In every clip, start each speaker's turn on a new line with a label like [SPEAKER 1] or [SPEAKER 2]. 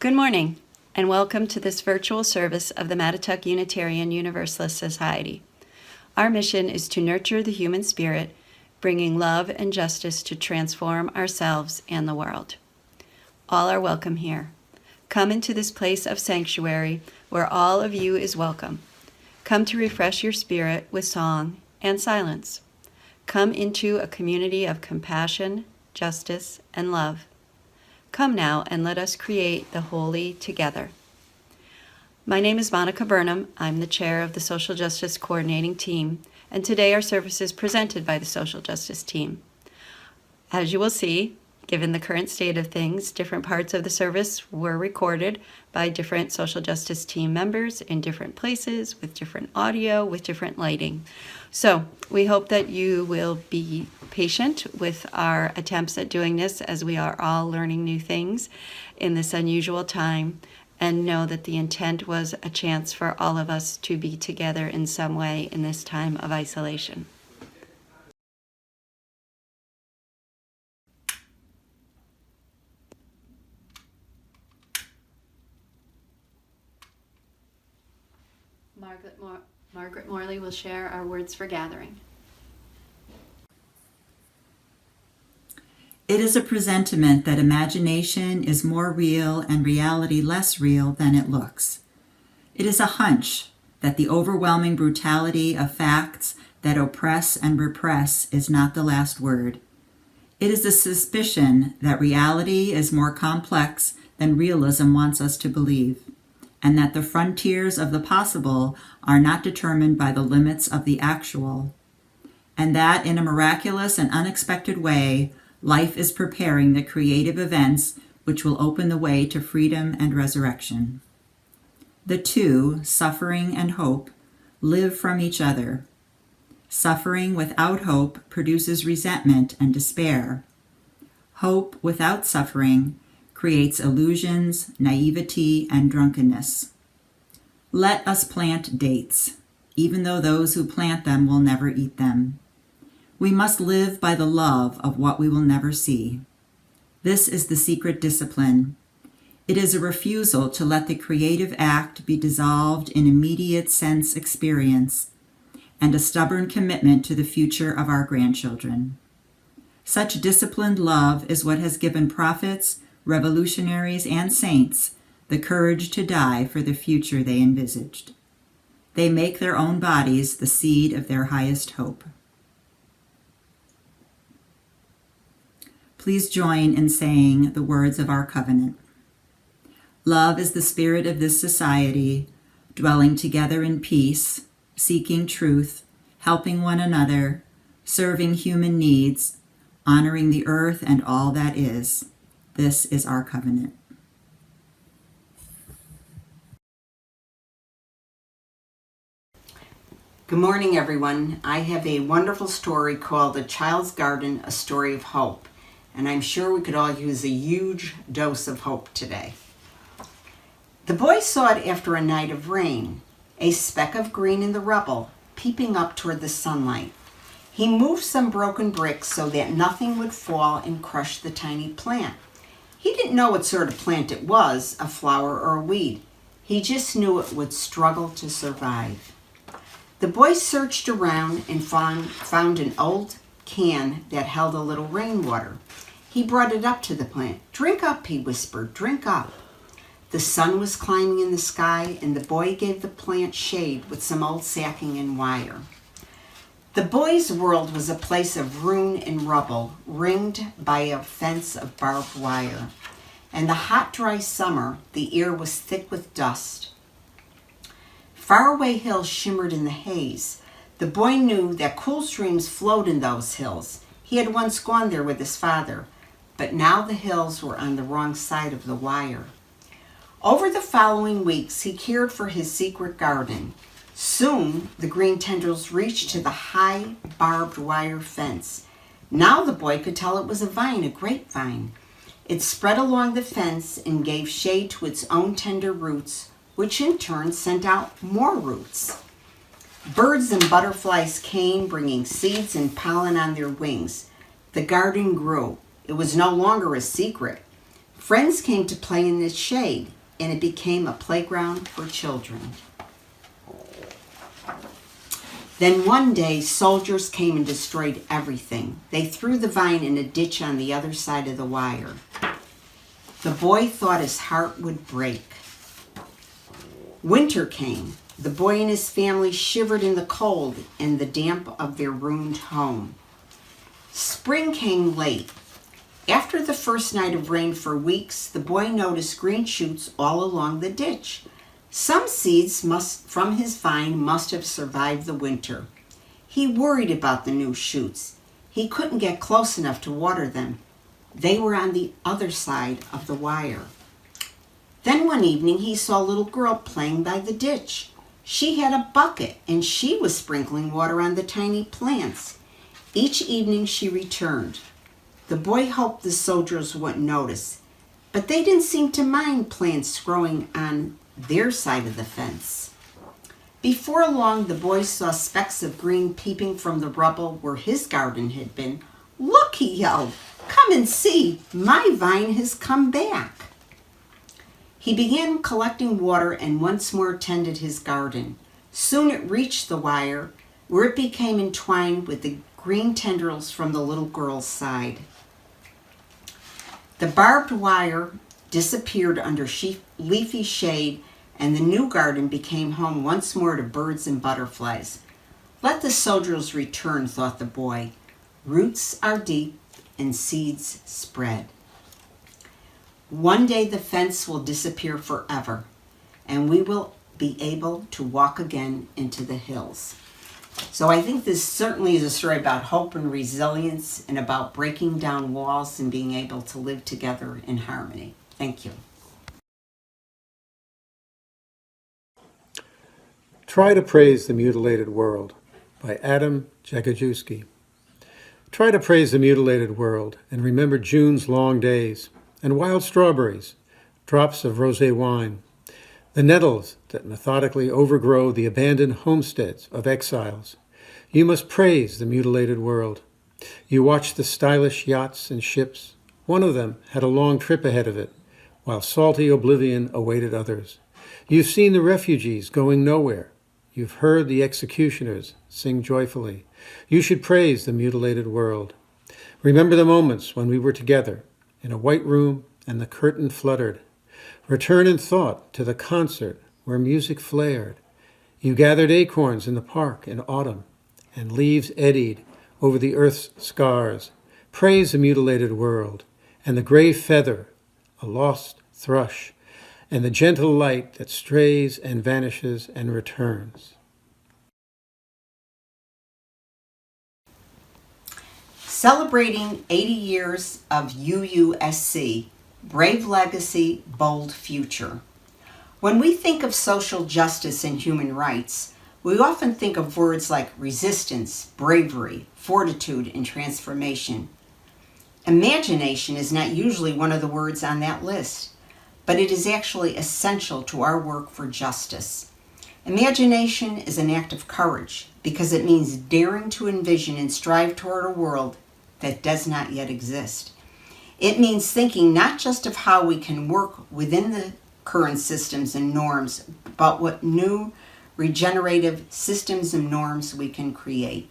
[SPEAKER 1] Good morning, and welcome to this virtual service of the Mattituck Unitarian Universalist Society. Our mission is to nurture the human spirit, bringing love and justice to transform ourselves and the world. All are welcome here. Come into this place of sanctuary where all of you is welcome. Come to refresh your spirit with song and silence. Come into a community of compassion, justice, and love. Come now and let us create the holy together. My name is Monica Burnham. I'm the chair of the Social Justice Coordinating Team, and today our service is presented by the Social Justice Team. As you will see, given the current state of things, different parts of the service were recorded by different social justice team members in different places, with different audio, with different lighting. So we hope that you will be patient with our attempts at doing this, as we are all learning new things in this unusual time, and know that the intent was a chance for all of us to be together in some way in this time of isolation. Margaret Morley will share our words for gathering.
[SPEAKER 2] It is a presentiment that imagination is more real and reality less real than it looks. It is a hunch that the overwhelming brutality of facts that oppress and repress is not the last word. It is a suspicion that reality is more complex than realism wants us to believe, and that the frontiers of the possible are not determined by the limits of the actual, and that in a miraculous and unexpected way, life is preparing the creative events which will open the way to freedom and resurrection. The two, suffering and hope, live from each other. Suffering without hope produces resentment and despair. Hope without suffering creates illusions, naivety, and drunkenness. Let us plant dates, even though those who plant them will never eat them. We must live by the love of what we will never see. This is the secret discipline. It is a refusal to let the creative act be dissolved in immediate sense experience, and a stubborn commitment to the future of our grandchildren. Such disciplined love is what has given prophets, revolutionaries, and saints the courage to die for the future they envisaged. They make their own bodies the seed of their highest hope. Please join in saying the words of our covenant. Love is the spirit of this society, dwelling together in peace, seeking truth, helping one another, serving human needs, honoring the earth and all that is. This is our covenant.
[SPEAKER 3] Good morning, everyone. I have a wonderful story called A Child's Garden, A Story of Hope, and I'm sure we could all use a huge dose of hope today. The boy saw it after a night of rain, a speck of green in the rubble, peeping up toward the sunlight. He moved some broken bricks so that nothing would fall and crush the tiny plant. He didn't know what sort of plant it was, a flower or a weed. He just knew it would struggle to survive. The boy searched around and found an old can that held a little rainwater. He brought it up to the plant. "Drink up," he whispered, "drink up." The sun was climbing in the sky, and the boy gave the plant shade with some old sacking and wire. The boy's world was a place of ruin and rubble, ringed by a fence of barbed wire. And the hot, dry summer, the air was thick with dust. Faraway hills shimmered in the haze. The boy knew that cool streams flowed in those hills. He had once gone there with his father, but now the hills were on the wrong side of the wire. Over the following weeks, he cared for his secret garden. Soon, the green tendrils reached to the high, barbed wire fence. Now the boy could tell it was a vine, a grapevine. It spread along the fence and gave shade to its own tender roots, which in turn sent out more roots. Birds and butterflies came, bringing seeds and pollen on their wings. The garden grew. It was no longer a secret. Friends came to play in its shade, and it became a playground for children. Then one day, soldiers came and destroyed everything. They threw the vine in a ditch on the other side of the wire. The boy thought his heart would break. Winter came. The boy and his family shivered in the cold and the damp of their ruined home. Spring came late. After the first night of rain for weeks, the boy noticed green shoots all along the ditch. Some seeds from his vine must have survived the winter. He worried about the new shoots. He couldn't get close enough to water them. They were on the other side of the wire. Then one evening he saw a little girl playing by the ditch. She had a bucket and she was sprinkling water on the tiny plants. Each evening she returned. The boy hoped the soldiers wouldn't notice, but they didn't seem to mind plants growing on their side of the fence. Before long, the boy saw specks of green peeping from the rubble where his garden had been. "Look," he yelled, "come and see, my vine has come back." He began collecting water and once more tended his garden. Soon it reached the wire, where it became entwined with the green tendrils from the little girl's side. The barbed wire disappeared under leafy shade, and the new garden became home once more to birds and butterflies. Let the soldiers return, thought the boy. Roots are deep and seeds spread. One day the fence will disappear forever, and we will be able to walk again into the hills. So I think this certainly is a story about hope and resilience and about breaking down walls and being able to live together in harmony. Thank you.
[SPEAKER 4] Try to Praise the Mutilated World by Adam Jagajewski. Try to praise the mutilated world and remember June's long days and wild strawberries, drops of rosé wine, the nettles that methodically overgrow the abandoned homesteads of exiles. You must praise the mutilated world. You watch the stylish yachts and ships. One of them had a long trip ahead of it, while salty oblivion awaited others. You've seen the refugees going nowhere. You've heard the executioners sing joyfully. You should praise the mutilated world. Remember the moments when we were together in a white room and the curtain fluttered. Return in thought to the concert where music flared. You gathered acorns in the park in autumn, and leaves eddied over the earth's scars. Praise the mutilated world, and the gray feather, a lost thrush, and the gentle light that strays and vanishes and returns.
[SPEAKER 3] Celebrating 80 years of UUSC, Brave Legacy, Bold Future. When we think of social justice and human rights, we often think of words like resistance, bravery, fortitude, and transformation. Imagination is not usually one of the words on that list, but it is actually essential to our work for justice. Imagination is an act of courage because it means daring to envision and strive toward a world that does not yet exist. It means thinking not just of how we can work within the current systems and norms, but what new regenerative systems and norms we can create.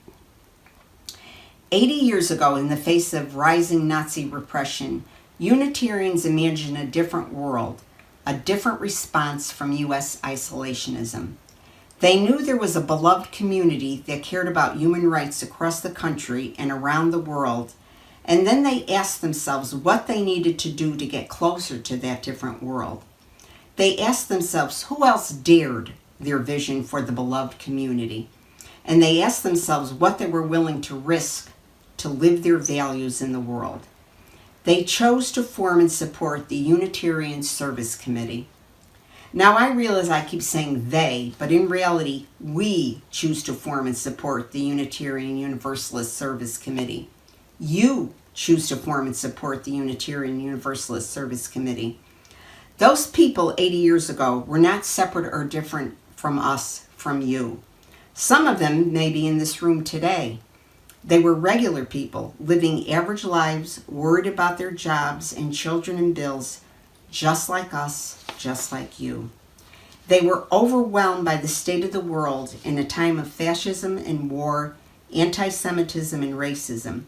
[SPEAKER 3] 80 years ago, in the face of rising Nazi repression, Unitarians imagined a different world, a different response from U.S. isolationism. They knew there was a beloved community that cared about human rights across the country and around the world, and then they asked themselves what they needed to do to get closer to that different world. They asked themselves who else dared their vision for the beloved community, and they asked themselves what they were willing to risk to live their values in the world. They chose to form and support the Unitarian Service Committee. Now I realize I keep saying they, but in reality, we choose to form and support the Unitarian Universalist Service Committee. You choose to form and support the Unitarian Universalist Service Committee. Those people 80 years ago were not separate or different from us, from you. Some of them may be in this room today. They were regular people, living average lives, worried about their jobs and children and bills, just like us, just like you. They were overwhelmed by the state of the world in a time of fascism and war, anti-Semitism and racism,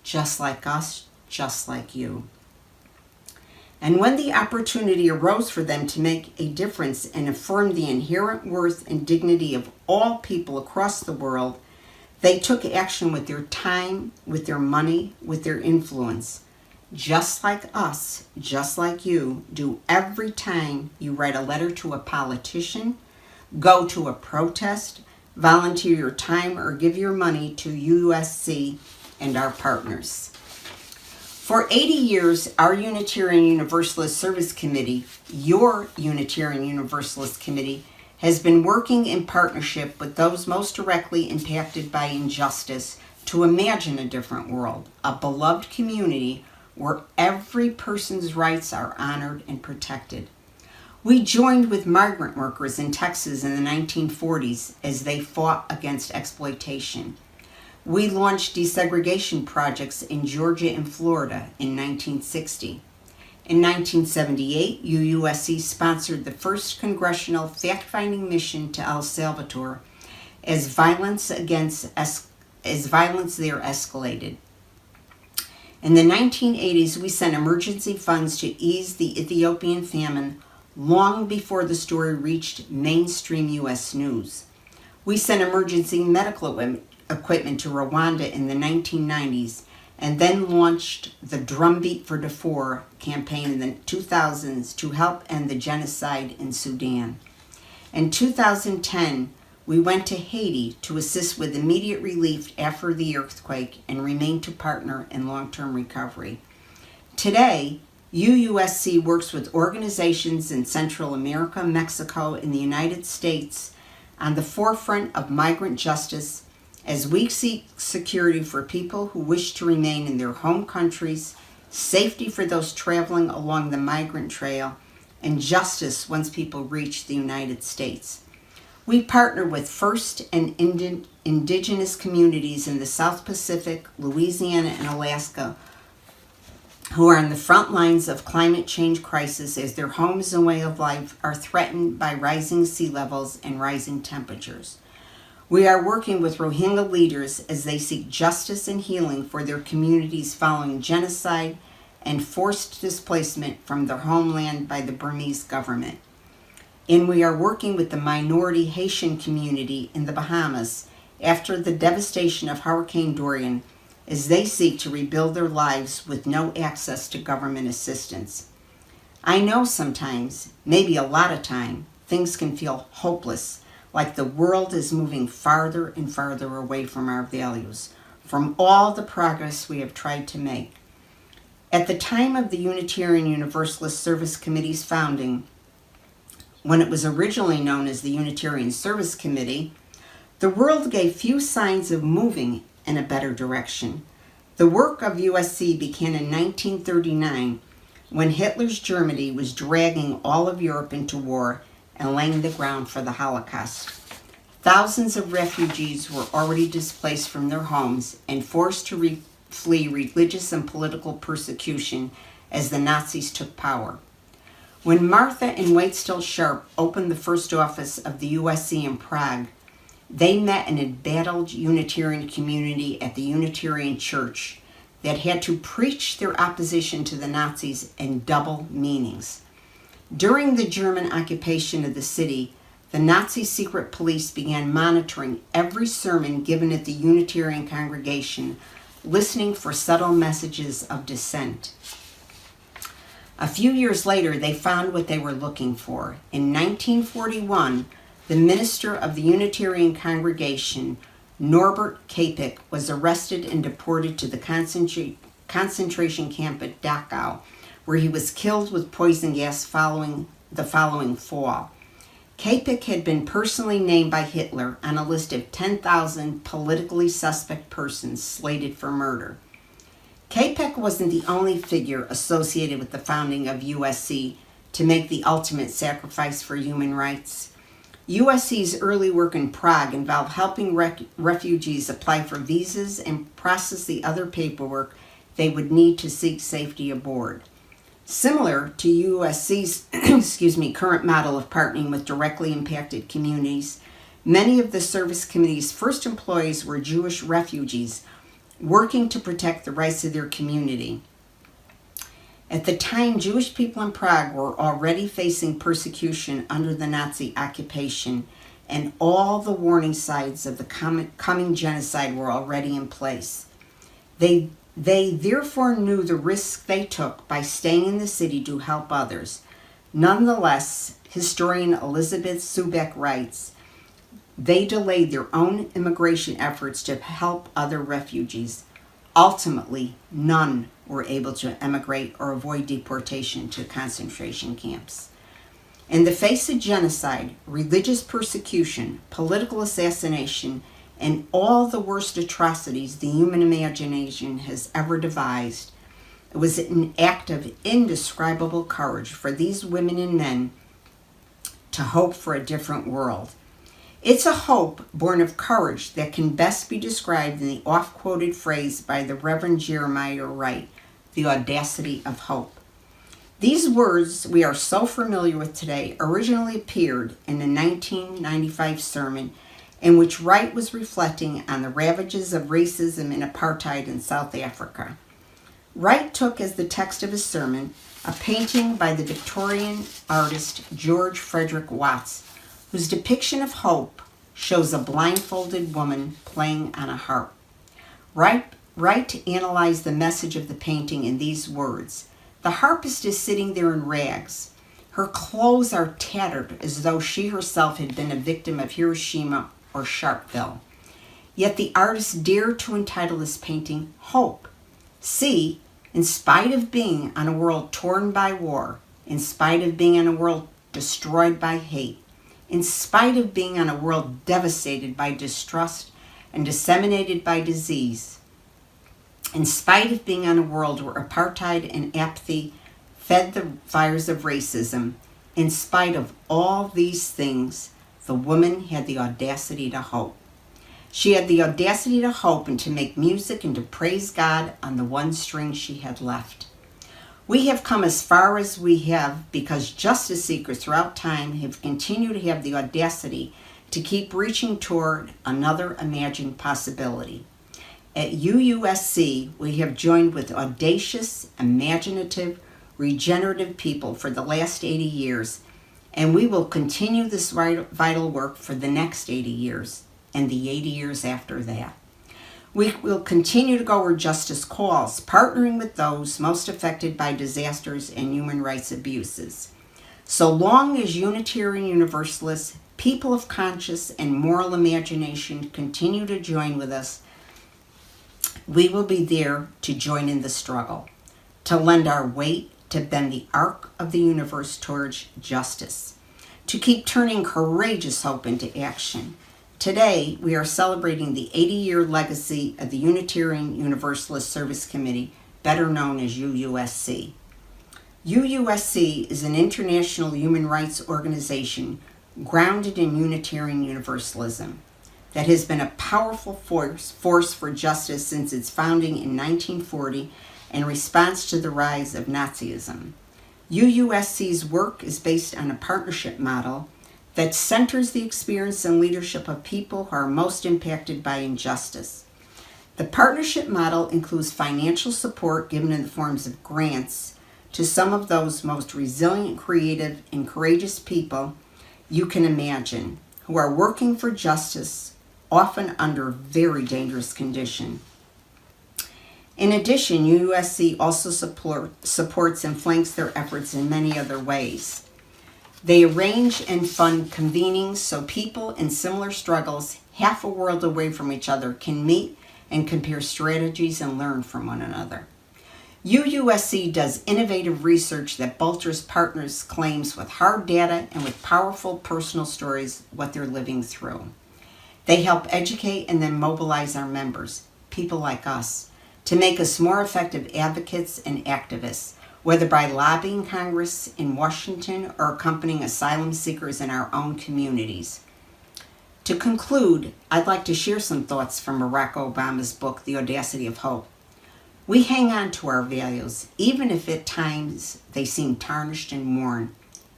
[SPEAKER 3] just like us, just like you. And when the opportunity arose for them to make a difference and affirm the inherent worth and dignity of all people across the world, they took action with their time, with their money, with their influence. Just like us, just like you, do every time you write a letter to a politician, go to a protest, volunteer your time, or give your money to UUSC and our partners. For 80 years, our Unitarian Universalist Service Committee, your Unitarian Universalist Committee, has been working in partnership with those most directly impacted by injustice to imagine a different world, a beloved community where every person's rights are honored and protected. We joined with migrant workers in Texas in the 1940s as they fought against exploitation. We launched desegregation projects in Georgia and Florida in 1960. In 1978, UUSC sponsored the first congressional fact-finding mission to El Salvador as violence there escalated. In the 1980s, we sent emergency funds to ease the Ethiopian famine long before the story reached mainstream U.S. news. We sent emergency medical equipment to Rwanda in the 1990s and then launched the Drumbeat for Darfur campaign in the 2000s to help end the genocide in Sudan. In 2010, we went to Haiti to assist with immediate relief after the earthquake and remain to partner in long-term recovery. Today, UUSC works with organizations in Central America, Mexico, and the United States on the forefront of migrant justice as we seek security for people who wish to remain in their home countries, safety for those traveling along the migrant trail, and justice once people reach the United States. We partner with First and Indigenous communities in the South Pacific, Louisiana, and Alaska who are on the front lines of climate change crisis as their homes and way of life are threatened by rising sea levels and rising temperatures. We are working with Rohingya leaders as they seek justice and healing for their communities following genocide and forced displacement from their homeland by the Burmese government. And we are working with the minority Haitian community in the Bahamas after the devastation of Hurricane Dorian as they seek to rebuild their lives with no access to government assistance. I know sometimes, maybe a lot of time, things can feel hopeless, like the world is moving farther and farther away from our values, from all the progress we have tried to make. At the time of the Unitarian Universalist Service Committee's founding, when it was originally known as the Unitarian Service Committee, the world gave few signs of moving in a better direction. The work of USC began in 1939 when Hitler's Germany was dragging all of Europe into war and laying the ground for the Holocaust. Thousands of refugees were already displaced from their homes and forced to flee religious and political persecution as the Nazis took power. When Martha and Waitstill Sharp opened the first office of the USC in Prague, they met an embattled Unitarian community at the Unitarian Church that had to preach their opposition to the Nazis in double meanings. During the German occupation of the city, the Nazi secret police began monitoring every sermon given at the Unitarian congregation, listening for subtle messages of dissent. A few years later, they found what they were looking for. In 1941, the minister of the Unitarian congregation, Norbert Kapik, was arrested and deported to the concentration camp at Dachau, where he was killed with poison gas following the following fall. Kapik had been personally named by Hitler on a list of 10,000 politically suspect persons slated for murder. Kapik wasn't the only figure associated with the founding of USC to make the ultimate sacrifice for human rights. USC's early work in Prague involved helping refugees apply for visas and process the other paperwork they would need to seek safety aboard. Similar to UUSC's current model of partnering with directly impacted communities, many of the service committee's first employees were Jewish refugees working to protect the rights of their community. At the time, Jewish people in Prague were already facing persecution under the Nazi occupation, and all the warning signs of the coming genocide were already in place. They therefore knew the risk they took by staying in the city to help others. Nonetheless, historian Elizabeth Subeck writes, they delayed their own immigration efforts to help other refugees. Ultimately, none were able to emigrate or avoid deportation to concentration camps. In the face of genocide, religious persecution, political assassination, and all the worst atrocities the human imagination has ever devised, it was an act of indescribable courage for these women and men to hope for a different world. It's a hope born of courage that can best be described in the oft-quoted phrase by the Reverend Jeremiah Wright, the audacity of hope. These words we are so familiar with today originally appeared in the 1995 sermon in which Wright was reflecting on the ravages of racism and apartheid in South Africa. Wright took as the text of his sermon a painting by the Victorian artist George Frederick Watts, whose depiction of hope shows a blindfolded woman playing on a harp. Wright analyzed the message of the painting in these words. The harpist is sitting there in rags. Her clothes are tattered as though she herself had been a victim of Hiroshima or Sharpeville. Yet the artist dared to entitle this painting Hope. See, in spite of being on a world torn by war, in spite of being on a world destroyed by hate, in spite of being on a world devastated by distrust and disseminated by disease, in spite of being on a world where apartheid and apathy fed the fires of racism, in spite of all these things, the woman had the audacity to hope. She had the audacity to hope and to make music and to praise God on the one string she had left. We have come as far as we have because justice seekers throughout time have continued to have the audacity to keep reaching toward another imagined possibility. At UUSC, we have joined with audacious, imaginative, regenerative people for the last 80 years, and we will continue this vital work for the next 80 years and the 80 years after that. We will continue to go where justice calls, partnering with those most affected by disasters and human rights abuses. So long as Unitarian Universalists, people of conscious and moral imagination continue to join with us, we will be there to join in the struggle, to lend our weight, to bend the arc of the universe towards justice, to keep turning courageous hope into action. Today, we are celebrating the 80-year legacy of the Unitarian Universalist Service Committee, better known as UUSC. UUSC is an international human rights organization grounded in Unitarian Universalism that has been a powerful force for justice since its founding in 1940 in response to the rise of Nazism. UUSC's work is based on a partnership model that centers the experience and leadership of people who are most impacted by injustice. The partnership model includes financial support given in the forms of grants to some of those most resilient, creative, and courageous people you can imagine, who are working for justice, often under very dangerous conditions. In addition, UUSC also supports and flanks their efforts in many other ways. They arrange and fund convenings so people in similar struggles half a world away from each other can meet and compare strategies and learn from one another. UUSC does innovative research that bolsters partners' claims with hard data and with powerful personal stories what they're living through. They help educate and then mobilize our members, people like us, to make us more effective advocates and activists, whether by lobbying Congress in Washington or accompanying asylum seekers in our own communities. To conclude, I'd like to share some thoughts from Barack Obama's book, The Audacity of Hope. We hang on to our values, even if at times they seem tarnished and worn.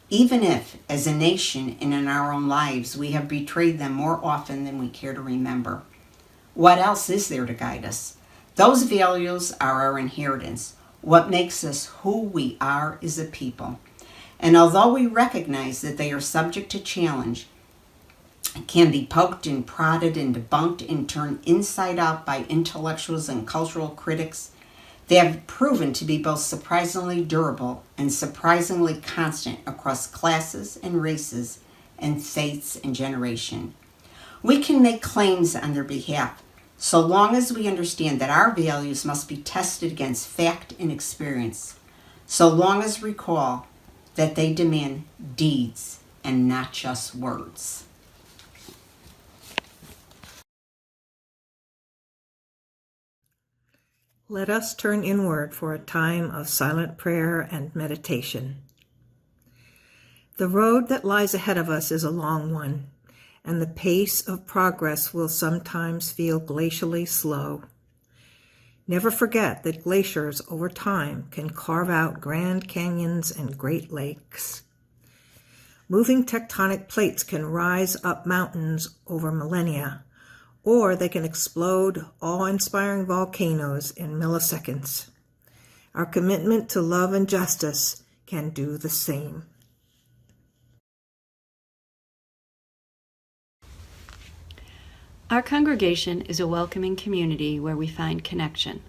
[SPEAKER 3] Even if, as a nation and in our own lives, we have betrayed them more often than we care to remember. What else is there to guide us? Those values are our inheritance, what makes us who we are as a people. And although we recognize that they are subject to challenge, can be poked and prodded and debunked and turned inside out by intellectuals and cultural critics, they have proven to be both surprisingly durable and surprisingly constant across classes and races and faiths and generation. We can make claims on their behalf so long as we understand that our values must be tested against fact and experience, so long as we recall that they demand deeds and not just words.
[SPEAKER 5] Let us turn inward for a time of silent prayer and meditation. The road that lies ahead of us is a long one, and the pace of progress will sometimes feel glacially slow. Never forget that glaciers over time can carve out grand canyons and great lakes. Moving tectonic plates can rise up mountains over millennia, or they can explode awe-inspiring volcanoes in milliseconds. Our commitment to love and justice can do the same.
[SPEAKER 1] Our congregation is a welcoming community where we find connection,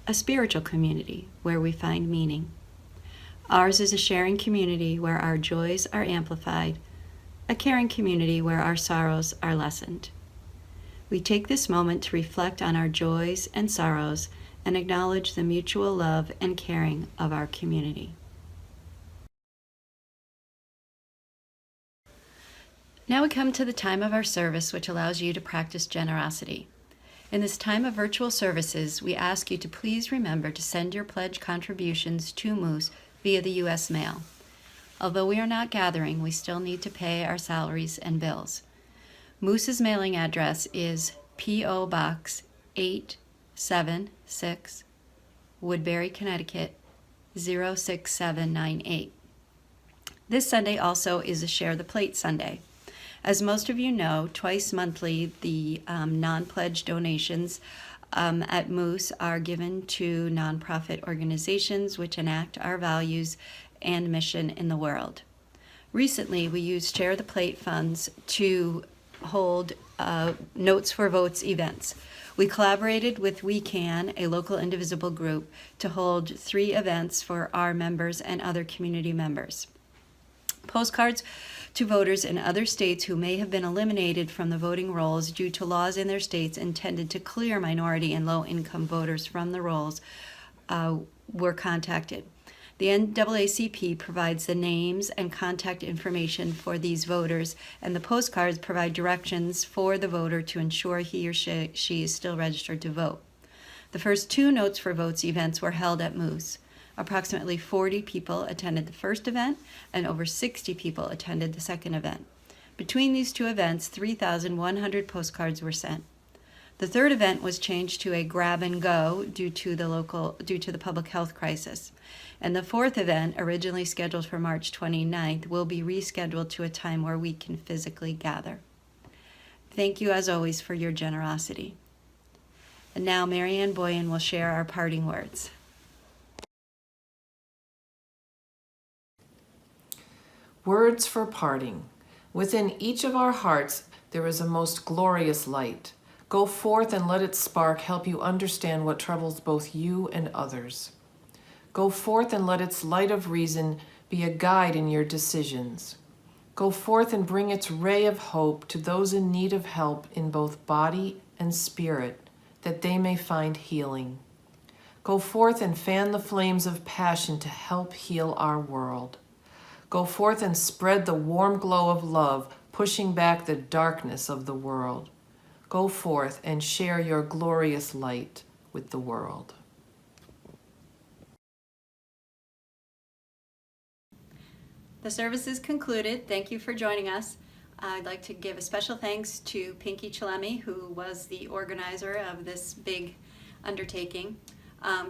[SPEAKER 1] a spiritual community where we find meaning. Ours is a sharing community where our joys are amplified, a caring community where our sorrows are lessened. We take this moment to reflect on our joys and sorrows and acknowledge the mutual love and caring of our community. Now we come to the time of our service, which allows you to practice generosity. In this time of virtual services, we ask you to please remember to send your pledge contributions to MUUS via the U.S. mail. Although we are not gathering, we still need to pay our salaries and bills. MUUS's mailing address is P.O. Box 876, Woodbury, Connecticut 06798. This Sunday also is a Share the Plate Sunday. As most of you know, twice monthly the non-pledge donations at MUUS are given to nonprofit organizations which enact our values and mission in the world. Recently, we used Share the Plate funds to hold Notes for Votes events. We collaborated with We Can, a local indivisible group, to hold 3 events for our members and other community members. Postcards to voters in other states who may have been eliminated from the voting rolls due to laws in their states intended to clear minority and low-income voters from the rolls were contacted. The NAACP provides the names and contact information for these voters, and the postcards provide directions for the voter to ensure he or she is still registered to vote. The first 2 Notes for Votes events were held at MUUS. Approximately 40 people attended the first event, and over 60 people attended the second event. Between these 2 events, 3,100 postcards were sent. The third event was changed to a grab and go due to the public health crisis. And the fourth event, originally scheduled for March 29th, will be rescheduled to a time where we can physically gather. Thank you, as always, for your generosity. And now Marianne Boyan will share our parting words.
[SPEAKER 6] Words for parting. Within each of our hearts, there is a most glorious light. Go forth and let its spark help you understand what troubles both you and others. Go forth and let its light of reason be a guide in your decisions. Go forth and bring its ray of hope to those in need of help in both body and spirit, that they may find healing. Go forth and fan the flames of passion to help heal our world. Go forth and spread the warm glow of love, pushing back the darkness of the world. Go forth and share your glorious light with the world.
[SPEAKER 1] The service is concluded. Thank you for joining us. I'd like to give a special thanks to Pinky Chalemi, who was the organizer of this big undertaking.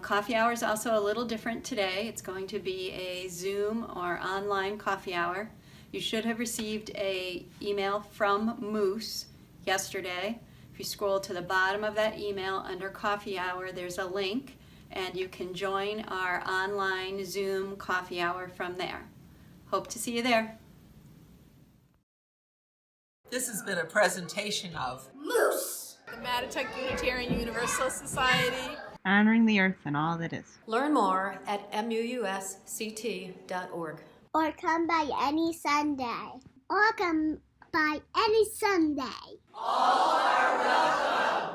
[SPEAKER 1] Coffee hour is also a little different today. It's going to be a Zoom or online coffee hour. You should have received an email from MUUS yesterday. If you scroll to the bottom of that email under coffee hour, there's a link, and you can join our online Zoom coffee hour from there. Hope to see you there.
[SPEAKER 7] This has been a presentation of
[SPEAKER 8] MUUS, the Matituck Unitarian Universalist Society,
[SPEAKER 9] honoring the earth and all that is.
[SPEAKER 10] Learn more at MUUSCT.org.
[SPEAKER 11] Or come by any Sunday. Or come by any Sunday.
[SPEAKER 8] All are welcome.